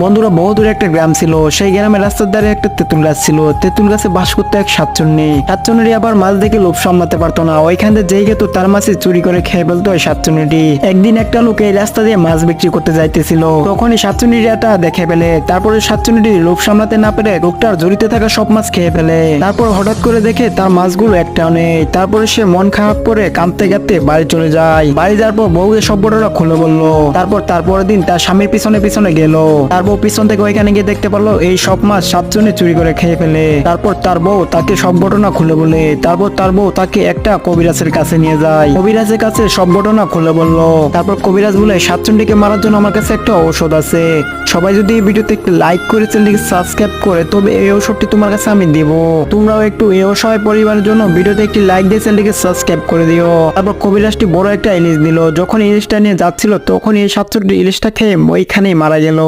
বন্ধুরা, বহুদূরে একটা গ্রাম ছিল। সেই গ্রামের রাস্তার ধারে একটা তেঁতুল গাছ ছিল। তেঁতুল গাছে বাস করতো এক শাকচুন্নি। শাকচুন্নিটি আবার মাছ দেখে লোভ সামলাতে পারতো না। ওইখান থেকে যেই গেতো তার মাছে চুরি করে খেয়ে ফেলতো ওই শাকচুন্নিটি। একদিন একটা লোক এই রাস্তা দিয়ে মাছ বিক্রি করতে যাইতেছিল। তখনই শাকচুন্নিটি এটা দেখে ফেলে। তারপরে শাকচুন্নিটি লোভ সামলাতে না পেরে লোকটার ঝুড়িতে থাকা সব মাছ খেয়ে ফেলে। তারপর হঠাৎ করে দেখে তার মাছগুলো একটাও নেই। তারপরে সে মন খারাপ করে কাঁদতে কাঁদতে বাড়ি চলে যায়। বাড়ি যাওয়ার পর বউকে সব ঘটনা খুলে বললো। তারপরের দিন তার স্বামীর পিছনে পিছনে গেল। তার বউ পিছন থেকে ওইখানে গিয়ে দেখতে পারলো এই সব মাছ শাকচুন্নি চুরি করে খেয়ে ফেলে। তারপর তার বউ তাকে সব ঘটনা খুলে বলে। তারপর তার বউ তাকে একটা কবিরাজের কাছে নিয়ে যায়। কবিরাজের কাছে সব ঘটনা খুলে বললো। তারপর কবিরাজ বলে, শাকচুন্নিকে মারার জন্য আমার কাছে একটা ঔষধ আছে। সবাই যদি এই ভিডিওতে একটু লাইক করে চ্যানেলটিকে সাবস্ক্রাইব করে তবে এই ঔষধটি তোমার কাছে আমি দেব। তোমরাও একটু এই অসহায় পরিবারের জন্য ভিডিওতে একটি লাইক দিয়ে চ্যানেলটিকে সাবস্ক্রাইব করে দিও। তারপর কবিরাজটি বড় একটা ইলিশ দিল। যখন ইলিশটা নিয়ে যাচ্ছিল তখন এই শাকচুন্নি ইলিশটা খেয়ে ওইখানেই মারা গেল।